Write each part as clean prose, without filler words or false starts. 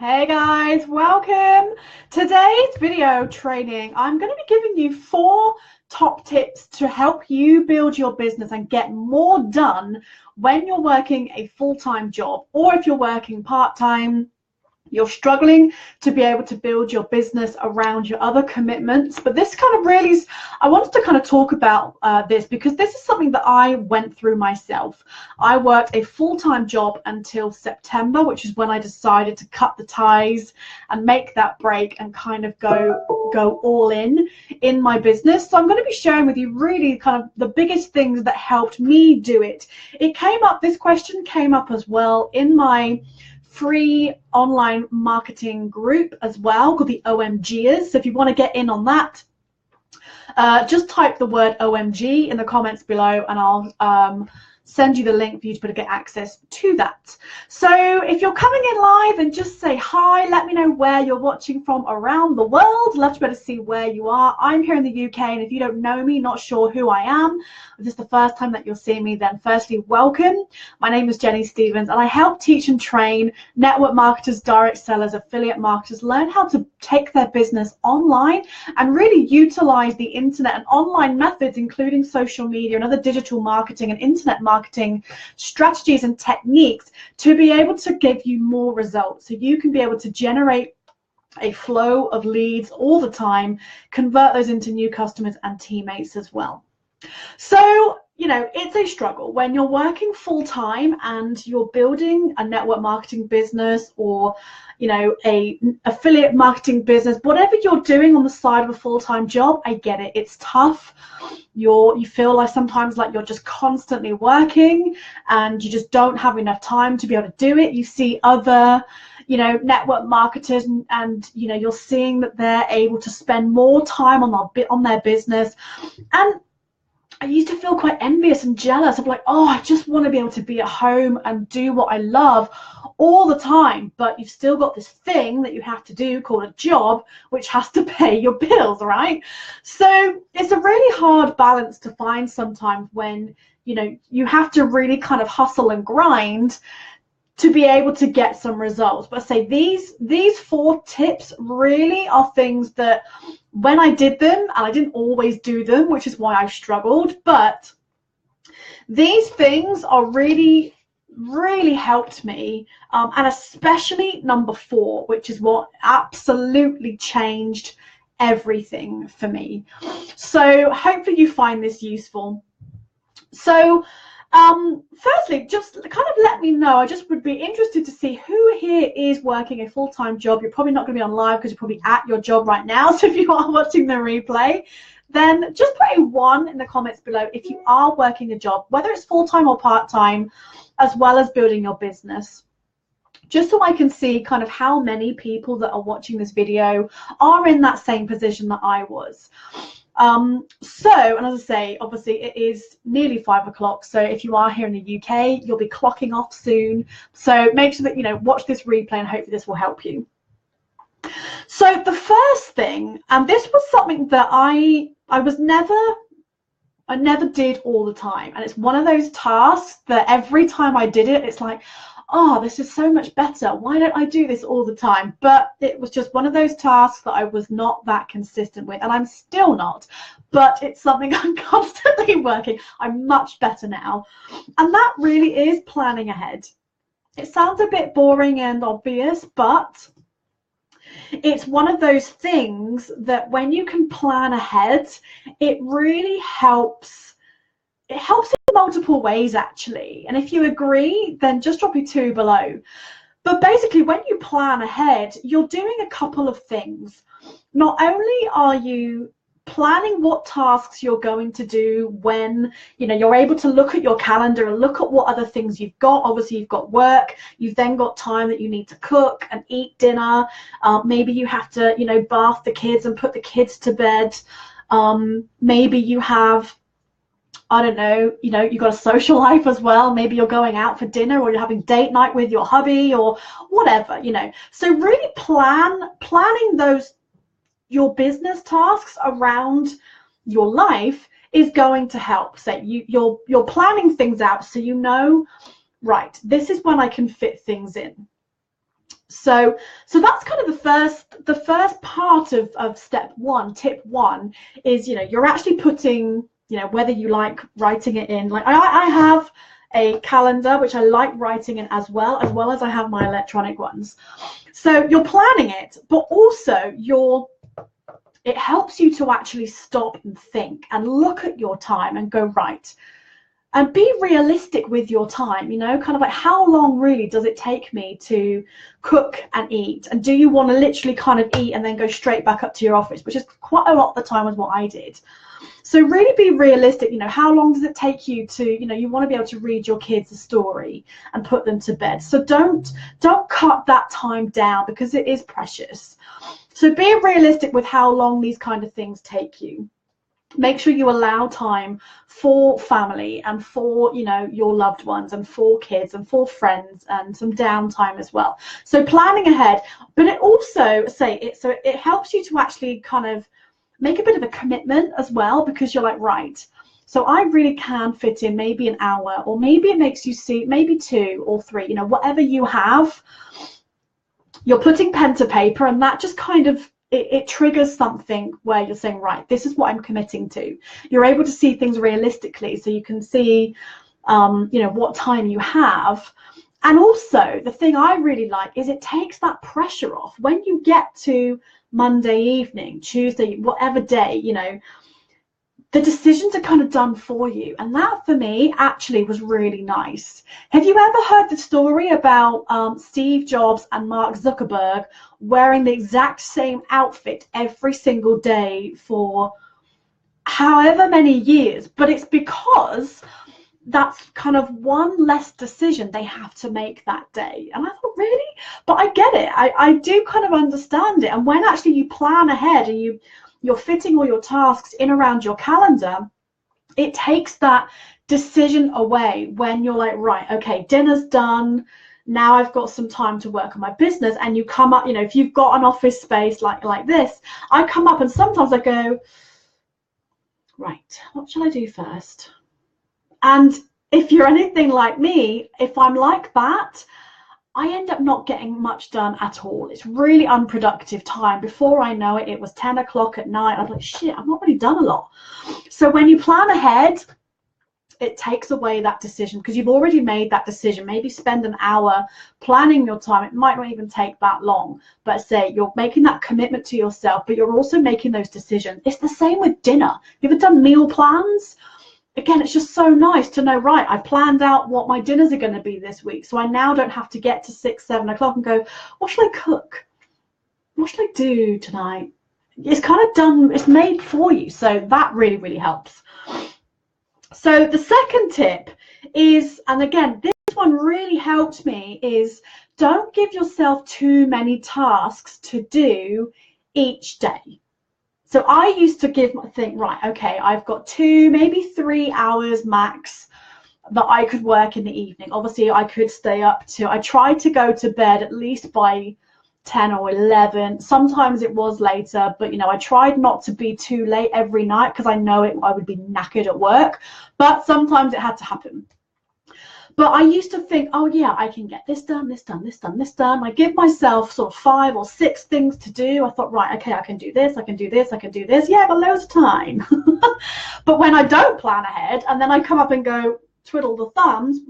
Hey guys, welcome. Today's video training, I'm going to be giving you 4 top tips to help you build your business and get more done when you're working a full-time job, or if you're working part-time, you're struggling to be able to build your business around your other commitments. But this kind of really, I wanted to kind of talk about this because this is something that I went through myself. I worked a full-time job until September, which is when I decided to cut the ties and make that break and kind of go all in my business. So I'm going to be sharing with you really kind of the biggest things that helped me do it. This question came up as well in my free online marketing group as well, called the OMGers. So if you want to get in on that, just type the word OMG in the comments below and I'll send you the link for you to be able to get access to that. So if you're coming in live, and just say hi, let me know where you're watching from around the world. Love to be able to see where you are. I'm here in the UK, and if you don't know me, not sure who I am, if this is the first time that you're seeing me, then firstly, welcome. My name is Jenny Stevens, and I help teach and train network marketers, direct sellers, affiliate marketers learn how to take their business online and really utilize the internet and online methods, including social media and other digital marketing and internet marketing strategies and techniques, to be able to give you more results, so you can be able to generate a flow of leads all the time, convert those into new customers and teammates as well. So, you know, it's a struggle when you're working full-time and you're building a network marketing business, or, you know, a affiliate marketing business, whatever you're doing on the side of a full-time job. I get it. It's tough. You feel like sometimes like you're just constantly working and you just don't have enough time to be able to do it. You see other, you know, network marketers and you know, you're seeing that they're able to spend more time on their business. And I used to feel quite envious and jealous of like, oh, I just want to be able to be at home and do what I love all the time. But you've still got this thing that you have to do called a job, which has to pay your bills, right? So it's a really hard balance to find sometimes when, you know, you have to really kind of hustle and grind to be able to get some results. But I say these 4 tips really are things that when I did them, and I didn't always do them, which is why I struggled, but these things are really helped me, and especially number 4, which is what absolutely changed everything for me. So hopefully you find this useful. So firstly, just kind of let me know. I just would be interested to see who here is working a full-time job. You're probably not going to be on live because you're probably at your job right now. So if you are watching the replay, then just put a 1 in the comments below if you are working a job, whether it's full-time or part-time, as well as building your business, just so I can see kind of how many people that are watching this video are in that same position that I was. And as I say, obviously it is nearly 5 o'clock, so if you are here in the UK, you'll be clocking off soon. So make sure that, you know, watch this replay, and hopefully this will help you. So the first thing, and this was something that I never did all the time, and it's one of those tasks that every time I did it, it's like, oh, this is so much better. Why don't I do this all the time? But it was just one of those tasks that I was not that consistent with, and I'm still not, but it's something I'm constantly working. I'm much better now. And that really is planning ahead. It sounds a bit boring and obvious, but it's one of those things that when you can plan ahead, it really helps. It helps in multiple ways, actually. And if you agree, then just drop a 2 below. But basically, when you plan ahead, you're doing a couple of things. Not only are you planning what tasks you're going to do when, you know, you're able to look at your calendar and look at what other things you've got. Obviously, you've got work. You've then got time that you need to cook and eat dinner. Maybe you have to, you know, bath the kids and put the kids to bed. Maybe you have, I don't know, you know, you've got a social life as well. Maybe you're going out for dinner, or you're having date night with your hubby, or whatever, you know. So really planning those, your business tasks around your life is going to help. So you're planning things out so you know, right, this is when I can fit things in. So that's kind of the first part of step one. Tip one is, you're actually putting, whether you like writing it in, like I have a calendar which I like writing in as well as I have my electronic ones. So you're planning it, but also it helps you to actually stop and think and look at your time and go, right, and be realistic with your time, kind of like, how long really does it take me to cook and eat? And do you want to literally kind of eat and then go straight back up to your office, which is quite a lot of the time was what I did. So really be realistic. How long does it take you to, you want to be able to read your kids a story and put them to bed. So don't cut that time down, because it is precious. So be realistic with how long these kind of things take you. Make sure you allow time for family and for, your loved ones, and for kids and for friends, and some downtime as well. So planning ahead, but it also it helps you to actually kind of make a bit of a commitment as well, because you're like, right, so I really can fit in maybe an hour, or maybe it makes you see maybe 2 or 3, whatever you have, you're putting pen to paper, and that just kind of, it triggers something where you're saying, right, this is what I'm committing to. You're able to see things realistically, so you can see, what time you have. And also, the thing I really like is it takes that pressure off. When you get to Monday evening, Tuesday, whatever day, the decisions are kind of done for you. And that, for me, actually was really nice. Have you ever heard the story about Steve Jobs and Mark Zuckerberg wearing the exact same outfit every single day for however many years? But it's because that's kind of one less decision they have to make that day. And I thought, really? But I get it. I do kind of understand it. And when actually you plan ahead and you're fitting all your tasks in around your calendar, it takes that decision away when you're like, right, okay, dinner's done. Now I've got some time to work on my business. And you come up, if you've got an office space like this, I come up and sometimes I go, right, what shall I do first? And if you're anything like me, if I'm like that, I end up not getting much done at all. It's really unproductive time. Before I know it, it was 10 o'clock at night. I'm like, shit, I've not really done a lot. So when you plan ahead, it takes away that decision, because you've already made that decision. Maybe spend an hour planning your time. It might not even take that long, but say you're making that commitment to yourself, but you're also making those decisions. It's the same with dinner. Have you ever done meal plans? Again, it's just so nice to know, right, I planned out what my dinners are going to be this week. So I now don't have to get to 6, 7 o'clock and go, what should I cook? What should I do tonight? It's kind of done, it's made for you. So that really, really helps. So the second tip is, and again, this one really helped me, is don't give yourself too many tasks to do each day. So I used to think, right, okay, I've got 2, maybe 3 hours max that I could work in the evening. Obviously, I could stay up to, I tried to go to bed at least by 10 or 11. Sometimes it was later, but, I tried not to be too late every night, because I know I would be knackered at work. But sometimes it had to happen. But I used to think, oh yeah, I can get this done, this done, this done, this done. I give myself sort of 5 or 6 things to do. I thought, right, okay, I can do this, I can do this, I can do this. Yeah, but loads of time. But when I don't plan ahead, and then I come up and go, twiddle the thumbs,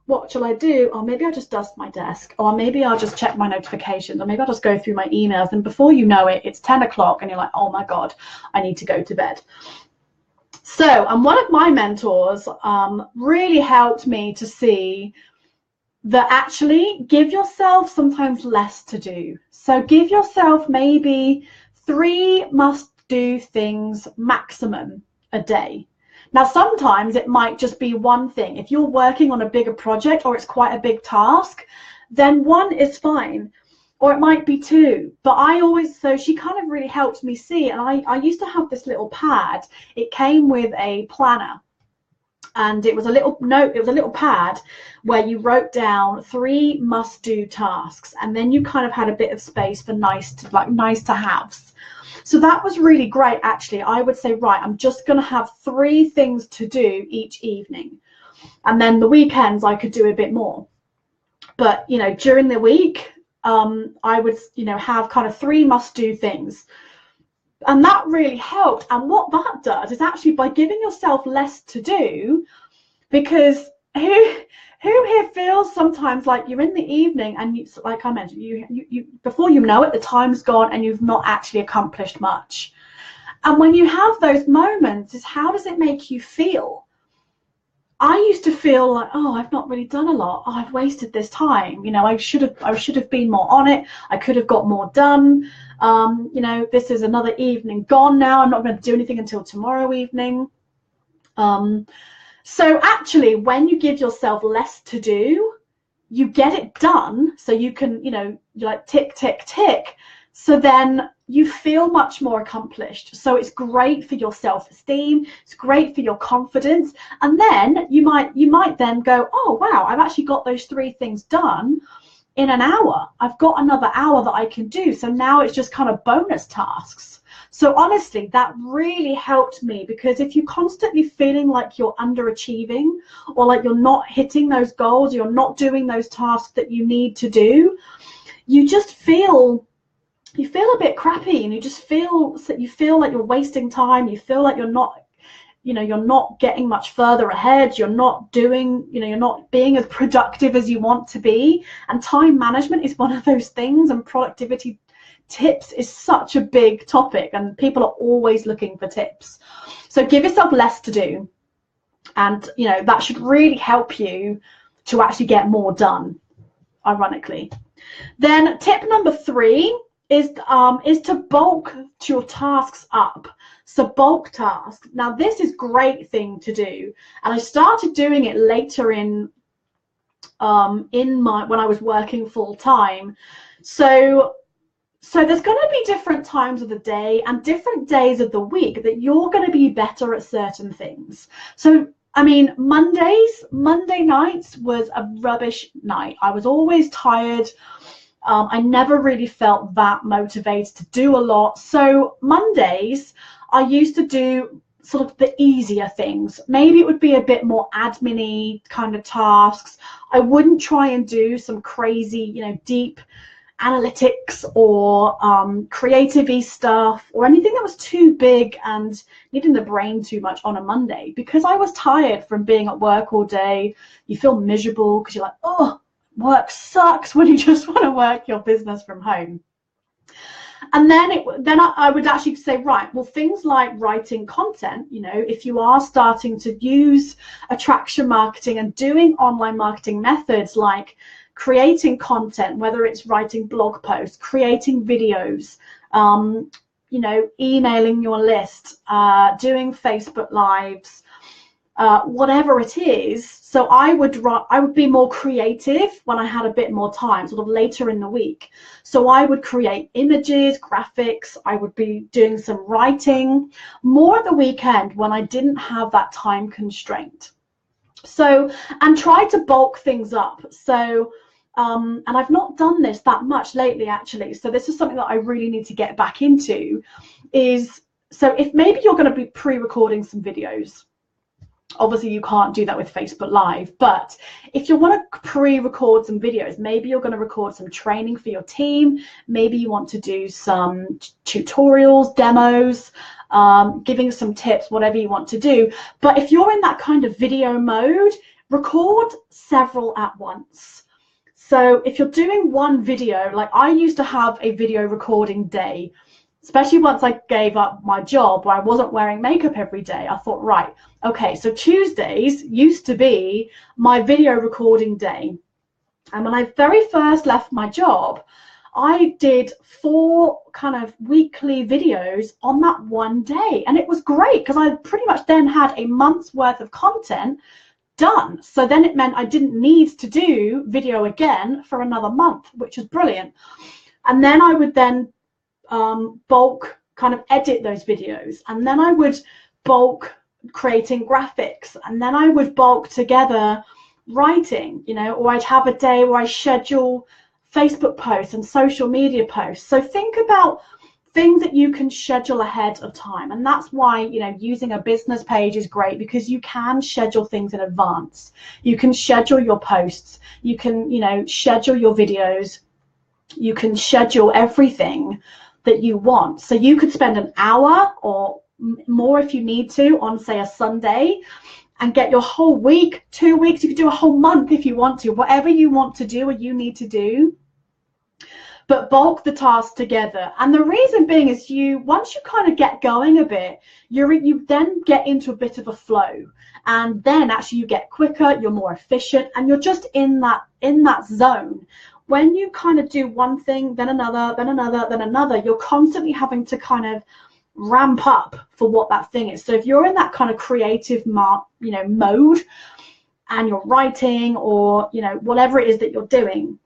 what shall I do? Or maybe I'll just dust my desk, or maybe I'll just check my notifications, or maybe I'll just go through my emails. And before you know it, it's 10 o'clock and you're like, oh my God, I need to go to bed. So, and one of my mentors really helped me to see that actually give yourself sometimes less to do. So give yourself maybe 3 must-do things maximum a day. Now, sometimes it might just be one thing. If you're working on a bigger project or it's quite a big task, then 1 is fine. Or it might be 2, but so she kind of really helped me see. And I used to have this little pad. It came with a planner, and it was a little note. It was a little pad where you wrote down 3 must-do tasks, and then you kind of had a bit of space for nice to haves. So that was really great, actually. I would say, right, I'm just going to have 3 things to do each evening, and then the weekends I could do a bit more. But during the week, I would, have kind of 3 must-do things. And that really helped. And what that does is actually, by giving yourself less to do, because who here feels sometimes like you're in the evening and you, like I mentioned, you before you know it, the time's gone and you've not actually accomplished much. And when you have those moments, is how does it make you feel? I used to feel like, oh, I've not really done a lot. Oh, I've wasted this time. I should have been more on it. I could have got more done. This is another evening gone now. I'm not going to do anything until tomorrow evening. So actually, when you give yourself less to do, you get it done. So you can, you're like tick, tick, tick. So then you feel much more accomplished. So it's great for your self-esteem. It's great for your confidence. And then you might then go, oh, wow, I've actually got those 3 things done in an hour. I've got another hour that I can do. So now it's just kind of bonus tasks. So honestly, that really helped me, because if you're constantly feeling like you're underachieving, or like you're not hitting those goals, you're not doing those tasks that you need to do, you just feel a bit crappy, and you feel like you're wasting time. You feel like you're not getting much further ahead. You're not doing, you're not being as productive as you want to be. And time management is one of those things, and productivity tips is such a big topic, and people are always looking for tips. So give yourself less to do, and that should really help you to actually get more done, ironically. Then tip number 3 is to bulk your tasks up. So bulk tasks. Now this is a great thing to do, and I started doing it later when I was working full time. So there's going to be different times of the day and different days of the week that you're going to be better at certain things. So I mean, Monday nights was a rubbish night. I was always tired. I never really felt that motivated to do a lot. So Mondays, I used to do sort of the easier things. Maybe it would be a bit more admin-y kind of tasks. I wouldn't try and do some crazy, deep analytics or creative-y stuff, or anything that was too big and needing the brain too much on a Monday, because I was tired from being at work all day. You feel miserable because you're like, oh, work sucks, when you just want to work your business from home. And then I would actually say, right, well, things like writing content, if you are starting to use attraction marketing and doing online marketing methods like creating content, whether it's writing blog posts, creating videos, emailing your list, doing Facebook Lives, whatever it is. So I would be more creative when I had a bit more time, sort of later in the week. So I would create images, graphics. I would be doing some writing more at the weekend when I didn't have that time constraint. So, and try to bulk things up. So and I've not done this that much lately, actually. So this is something that I really need to get back into. So if maybe you're going to be pre-recording some videos, obviously you can't do that with Facebook Live, but if you want to pre-record some videos, maybe you're going to record some training for your team. Maybe you want to do some tutorials, demos, giving some tips, whatever you want to do. But if you're in that kind of video mode, record several at once. So if you're doing one video, like I used to have a video recording day, especially once I gave up my job where I wasn't wearing makeup every day. I thought, right, okay, so Tuesdays used to be my video recording day. And when I very first left my job, I did 4 kind of weekly videos on that one day. And it was great because I pretty much then had a month's worth of content done. So then it meant I didn't need to do video again for another month, which was brilliant. And then I would then bulk kind of edit those videos, and then I would bulk creating graphics, and then I would bulk together writing, or I'd have a day where I schedule Facebook posts and social media posts. So think about things that you can schedule ahead of time, and that's why using a business page is great, because you can schedule things in advance. You can schedule your posts, you can schedule your videos. You can schedule everything that you want. So you could spend an hour or more if you need to on, say, a Sunday, and get your whole week, 2 weeks. You could do a whole month if you want to, whatever you want to do or you need to do, but bulk the tasks together. And the reason being is once you kind of get going a bit, you then get into a bit of a flow, and then actually you get quicker, you're more efficient, and you're just in that zone. When you kind of do one thing, then another, then another, then another, you're constantly having to kind of ramp up for what that thing is. So if you're in that kind of creative mode, and you're writing, or whatever it is that you're doing,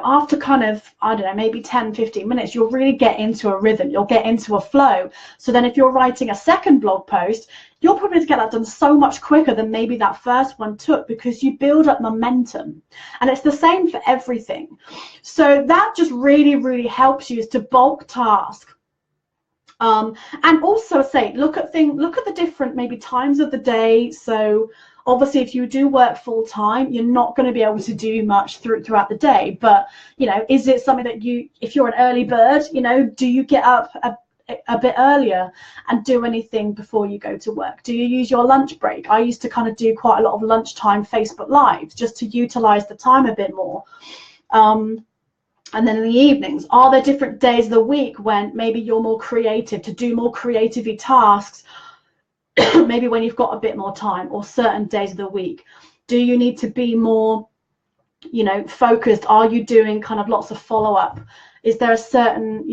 after kind of, I don't know, maybe 10-15 minutes, you'll really get into a rhythm, you'll get into a flow. So then if you're writing a second blog post, you'll probably get that done so much quicker than maybe that first one took, because you build up momentum. And it's the same for everything. So that just really, really helps you, is to bulk task. And also look at the different maybe times of the day. So obviously, if you do work full time, you're not going to be able to do much throughout the day. But is it something that if you're an early bird, do you get up a bit earlier and do anything before you go to work? Do you use your lunch break? I used to kind of do quite a lot of lunchtime Facebook Lives just to utilize the time a bit more. And then in the evenings, are there different days of the week when maybe you're more creative, to do more creative-y tasks, maybe when you've got a bit more time, or certain days of the week? Do you need to be more, focused? Are you doing kind of lots of follow-up? Is there a certain,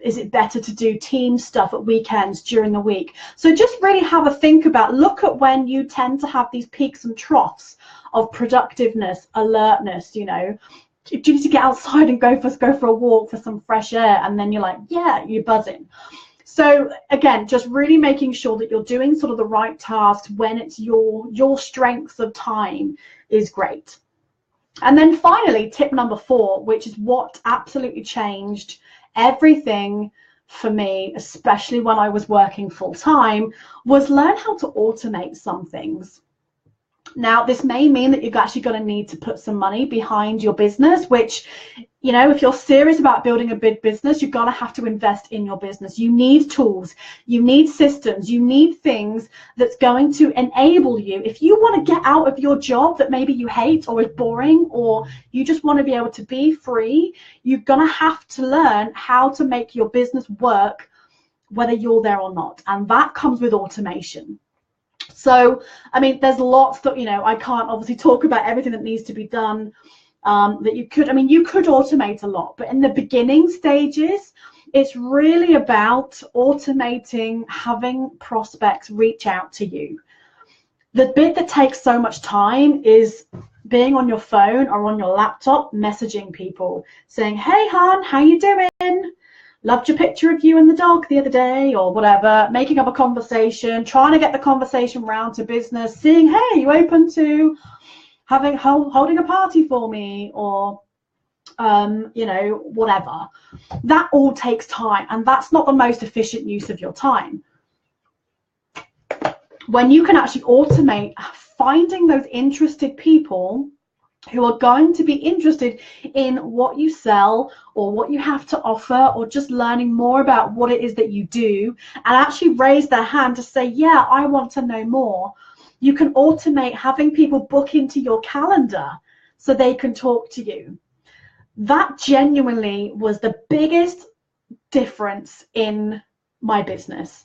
is it better to do team stuff at weekends during the week? So just really have a think about, look at when you tend to have these peaks and troughs of productiveness, alertness. Do you need to get outside and go for a walk for some fresh air, and then you're like, yeah, you're buzzing. So again, just really making sure that you're doing sort of the right tasks when it's your strengths of time is great. And then finally, tip number 4, which is what absolutely changed everything for me, especially when I was working full time, was learn how to automate some things. Now, this may mean that you're actually going to need to put some money behind your business, which, if you're serious about building a big business, you're going to have to invest in your business. You need tools, you need systems, you need things that's going to enable you. If you want to get out of your job that maybe you hate or is boring, or you just want to be able to be free, you're going to have to learn how to make your business work, whether you're there or not. And that comes with automation. So, I mean, there's lots that, I can't obviously talk about everything that needs to be done, that you could automate a lot, but in the beginning stages, it's really about automating, having prospects reach out to you. The bit that takes so much time is being on your phone or on your laptop, messaging people, saying, hey, hon, how you doing? Loved your picture of you and the dog the other day, or whatever, making up a conversation, trying to get the conversation round to business, seeing, hey, you open to holding a party for me, or whatever. That all takes time, and that's not the most efficient use of your time. When you can actually automate finding those interested people who are going to be interested in what you sell or what you have to offer, or just learning more about what it is that you do, and actually raise their hand to say, yeah, I want to know more. You can automate having people book into your calendar so they can talk to you. That genuinely was the biggest difference in my business.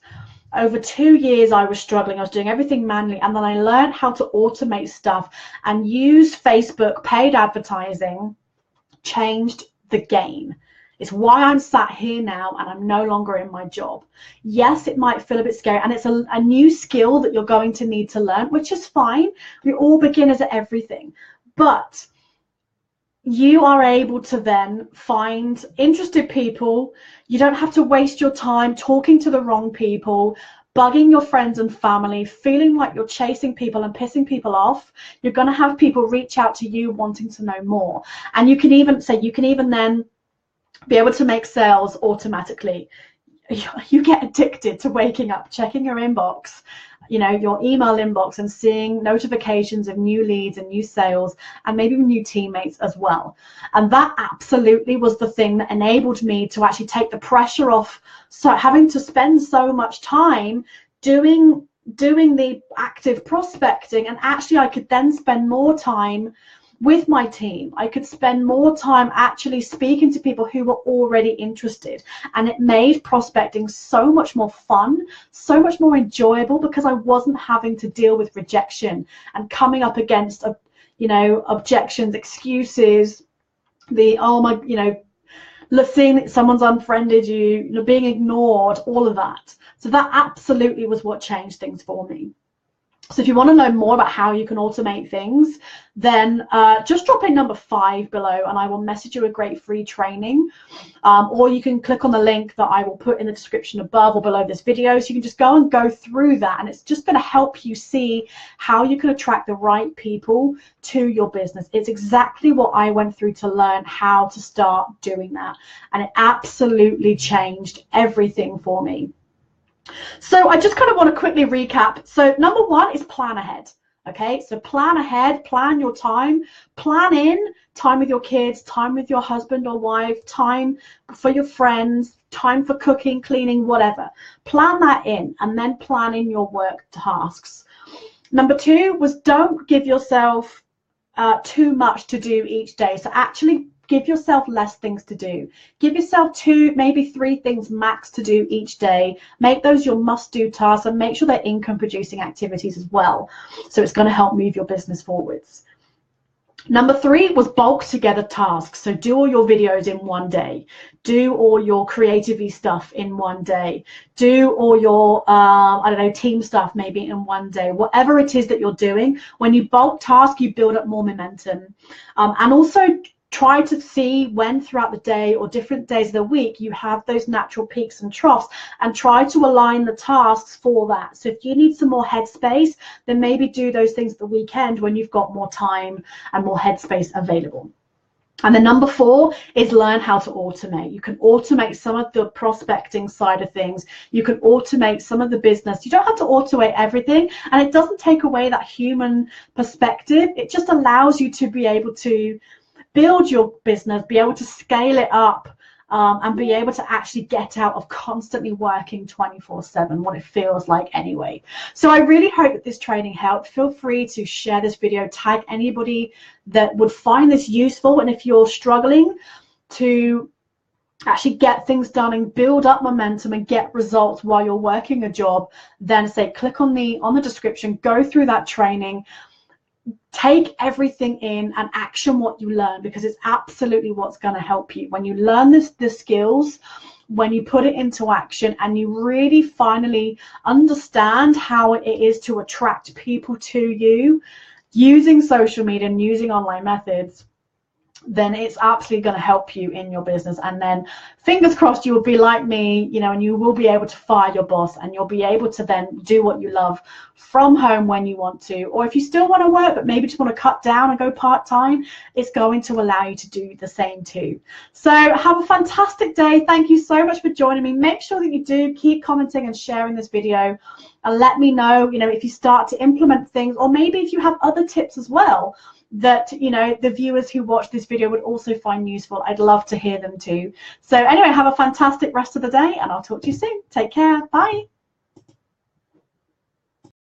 Over 2 years, I was struggling. I was doing everything manually, and then I learned how to automate stuff and use Facebook paid advertising. Changed the game. It's why I'm sat here now, and I'm no longer in my job. Yes, it might feel a bit scary, and it's a new skill that you're going to need to learn, which is fine. We're all beginners at everything, but you are able to then find interested people. You don't have to waste your time talking to the wrong people, bugging your friends and family, feeling like you're chasing people and pissing people off. You're going to have people reach out to you wanting to know more. And you can even then be able to make sales automatically. you get addicted to waking up, checking your inbox, you know, your email inbox, and seeing notifications of new leads and new sales and maybe new teammates as well. And that absolutely was the thing that enabled me to actually take the pressure off, so having to spend so much time doing the active prospecting, and actually I could then spend more time with my team. I could spend more time actually speaking to people who were already interested, and it made prospecting so much more fun, so much more enjoyable, because I wasn't having to deal with rejection and coming up against you know, objections, excuses, the seeing that someone's unfriended you, you know, being ignored, all of that. So that absolutely was what changed things for me. So if you want to know more about how you can automate things, then just drop in number 5 below and I will message you a great free training. Or you can click on the link that I will put in the description above or below this video. So you can just go through that, and it's just going to help you see how you can attract the right people to your business. It's exactly what I went through to learn how to start doing that. And it absolutely changed everything for me. So I just kind of want to quickly recap. So number 1 is plan ahead. Okay, so plan ahead, plan your time, plan in time with your kids, time with your husband or wife, time for your friends, time for cooking, cleaning, whatever. Plan that in, and then plan in your work tasks. Number 2 was don't give yourself too much to do each day. So actually give yourself less things to do. Give yourself 2, maybe 3 things max to do each day. Make those your must-do tasks, and make sure they're income-producing activities as well. So it's going to help move your business forwards. Number 3 was bulk together tasks. So do all your videos in one day. Do all your creativity stuff in one day. Do all your, I don't know, team stuff maybe in one day. Whatever it is that you're doing, when you bulk task, you build up more momentum. And also try to see when throughout the day or different days of the week you have those natural peaks and troughs, and try to align the tasks for that. So if you need some more headspace, then maybe do those things at the weekend when you've got more time and more headspace available. And then number 4 is learn how to automate. You can automate some of the prospecting side of things. You can automate some of the business. You don't have to automate everything, and it doesn't take away that human perspective. It just allows you to be able to build your business, be able to scale it up, and be able to actually get out of constantly working 24/7, what it feels like anyway. So I really hope that this training helped. Feel free to share this video, tag anybody that would find this useful. And if you're struggling to actually get things done and build up momentum and get results while you're working a job, then say click on the description, go through that training. Take everything in and action what you learn, because it's absolutely what's going to help you. When you learn the skills, when you put it into action, and you really finally understand how it is to attract people to you using social media and using online methods, then it's absolutely going to help you in your business. And then fingers crossed you will be like me, you know, and you will be able to fire your boss, and you'll be able to then do what you love from home when you want to. Or if you still want to work but maybe just want to cut down and go part-time, it's going to allow you to do the same too. So have a fantastic day. Thank you so much for joining me. Make sure that you do keep commenting and sharing this video, and let me know, you know, if you start to implement things, or maybe if you have other tips as well that, you know, the viewers who watch this video would also find useful. I'd love to hear them too. So anyway, have a fantastic rest of the day, and I'll talk to you soon. Take care. Bye.